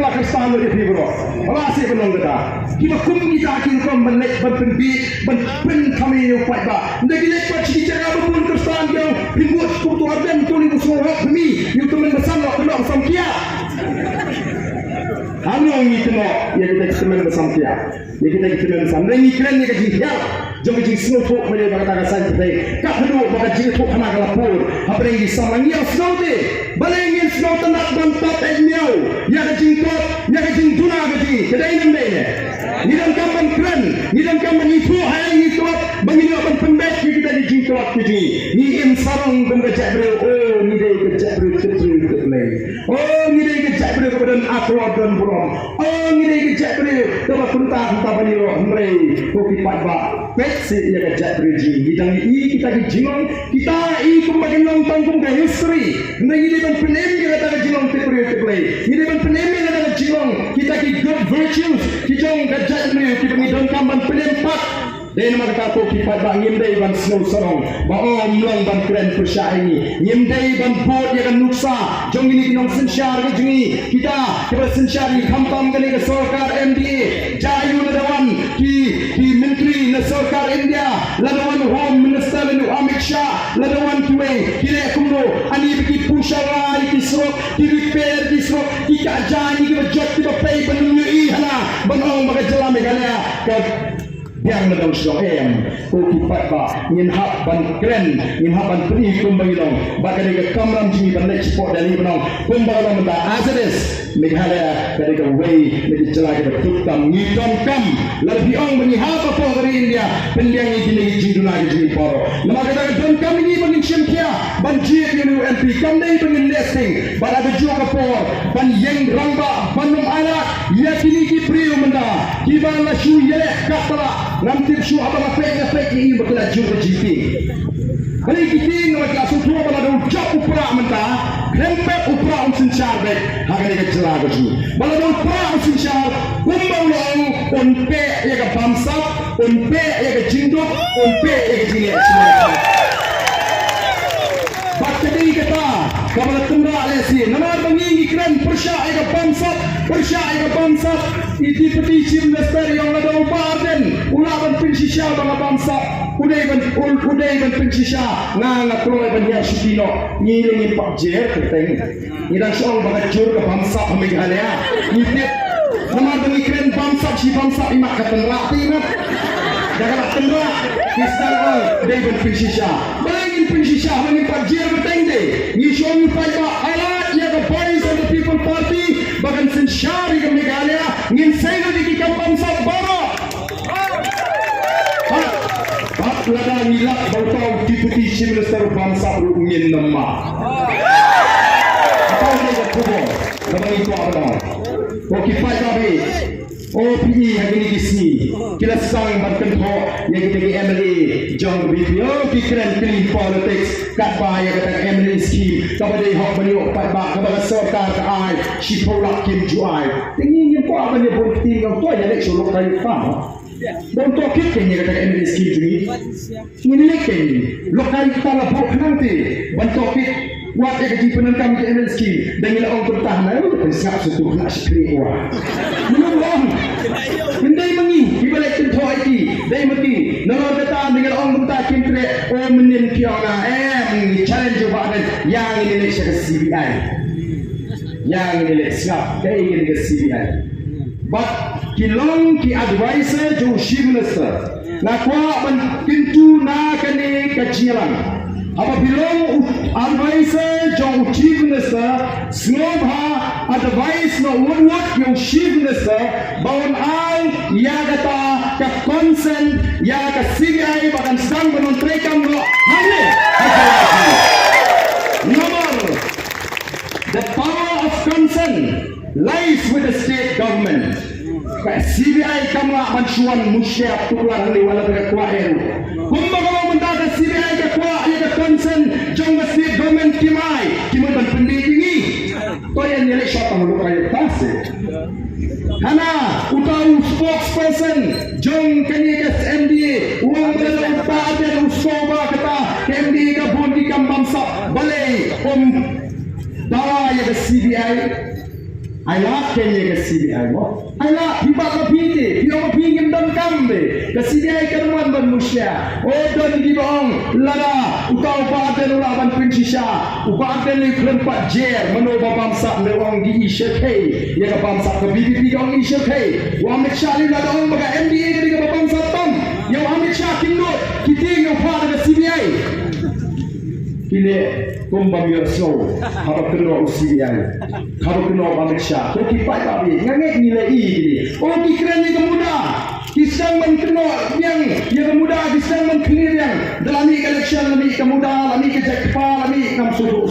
telah kesal dari fibro. Masih belum kita. Kita kita kini melek berpembi berpen kami upai ba. Ndagi lepas cara berpun kesal yang ribut kutu adam tuli musuh kami. Itu menbesan kena samkia. Kami orang itu ya kita kemen bersamkia. Ya kita kemen bersama. Ini keren ni kerja. Jom kita semua tu boleh berkata kasar kita. Kau dulu bagai jitu tu kena kelapur. Apa yang disama ni yang snow deh. Balai yang snow tanah bantat etniau. Ya kejingkot, ya kejingtuna kejing. Kedai nampak ni. Ni dalam kampan keren. Ni dalam kampan itu hari itu. Bagi apa pembet kita di jingkot kejing. Ni im sarung pembecak beri. Oh ni dia kejak beri kejing lagi. Oh ni dia kejak beri kepada aku dan burung. Oh ni dia kejak beri kepada perintah bani roh mereka. Kopi patba. Petse ya kejak beri. Bidang ini kita di jingong. Kita ini kembali nonton ke history. Nanti dia pun penem dia kata jingong terpilih. Dia pun penem dia kata jingong. Kita di good virtues. Kita kejak beri. Kita ni don kamban penempat. Dan mereka tu kita bang nyimdai ban snow sorong, bang long ban keren persya ini, nyimdai ban boat ya kan nuksa, jom ini kita sensyar ke jengi, kita sensyar ni kampam kali ke Sarkar MDA, jayu ladawan ki menteri na Sarkar India, ladawan Home Minister lalu Amit Shah, ladawan tuwe, kira kumdo, ani bagi pusara ki serok, ki repair ki serok, ki kajani ki bajot ki pay penunyi hana, bang bagai jelam Meghalaya ke yang dalam Sri Kopi Patba Nyinhap ban keren Nyinhap ban peri kumbayilong Bagai ke kamram jini ban lek cipok dan ibnong Kumbayilong benda azaris Meghalaya Bagai ke way Lagi celah kita tukam Ngidon kam Lalu biong menyihap apa dari India Pendiang ini jini jiduna jini poro Lama kata don kam ini bangin syamkia Ban jir yunu MP Kam day bangin nesting Ban ada jual kapor Ban yang ramba Banum anak Ya kini ki priu menda Kiban la syu yelek katala Nanti syu abang apek ini berkelajur ke GP. Kali kita nak langsung tua pada ucap upra mentah, lempet upra sensyar baik. Hagan ini jelas betul. Pada upra sensyar, kumbau long, unpe ya ke bamsap, unpe ya ke jinduk, unpe ya ke jini semua. Baca ini kata, kamu tengah lesi. Nama bengi keren persya ya ke bamsap, persya ya ke bamsap. Iti peti Chief Minister yang ada upaden ulaban pinsisya bang bangsa udai ban pinsisya nang kroy ban ya sudino ngiling pak jer keteng ngidang soal bang jur ke bangsa Meghalaya ngitip nama demi keren bangsa si bangsa imak ketenrak tingat jangan tenrak kisah udai ban pinsisya balangin pinsisya bang pak jer keteng de ngishon paiba alat ya ke Voice of the People Party bagan sensyari ke Meghalaya ngin saya di kampung Sabara. Lada milak bautau Deputy Chief Minister bangsa ngin nama. Apa ini kubo? Kamu itu apa? Okipai kami. OPE hari ini di sini. Kita sang berkenpo yang kita di MLA jauh lebih. Oh, keren clean politics. Kat bahaya kata MLA scheme. Kepada hak beliau pada kepada Sarkar ai. Shipolak Kim Juai. Tinggi yang kau apa yang politik yang tu ada suluk kali faham. Dan tu kita ni kata MLA scheme ini. Ini lekin. Lokal kita lapor nanti. Bantu kita. Buat yang kecil penentang ke MLA scheme. Dan bila orang bertahan, itu pensiap sesuatu nak sekali orang. Menurut Mendai mengi, dibalik tentu IT, dai mati. Nama kata dengan orang bertahan kintre, oh menin kiona, challenge badan yang ini lek ke CBI, yang ini lek siap, dai ini ke CBI. But kilong ki advisor to Chief Minister, nakwa ban pintu na kani kajilan. Apabila advisor jauh Chief Minister Snobha advice na woodwork yung Chief Minister bawang ang ya kata ka consent ya ka CBI bahkan sedang menontreka mo hanya nomor the power of consent lies with the state government. CBI kamu mansuan musyaf tular ni wala berkuah eru. Kumbaga mendaga CBI berkuah ia consent jong state government kimai ban pendidingi. Toyan ni lesha tamu kaya tase. Hana utau spokesperson jong kani ke MDA uang dalam paden usoba kata MDA ka bondi kam bangsa balai dawa ya CBI Ayat kenya ke CBI mo. Ayat hibat ma piti, pio ma pingin dan kambe. Ke CBI kanuan ban musya. Oh don di bong lada utau pa den ula ban prinsisya. Upa den ni kelempat jer meno bangsa ne wong di ISK. Ya ka bangsa ke BBP wong ISK. Wa Amit Shah ni lada wong baga MDA ke ka bangsa tom. Yang Amit Shah kinut kiting yang pa ke CBI. Kile kumbang yo so harap kena CBI. Harap kena Amit Shah. Kau kipai babi ngangek nilai ini. Oh kikran ni kemuda. Kisang man kena yang kemuda kisang man clear yang dalam ni election ni kemuda, ni ke jakpa, ni kam suruh.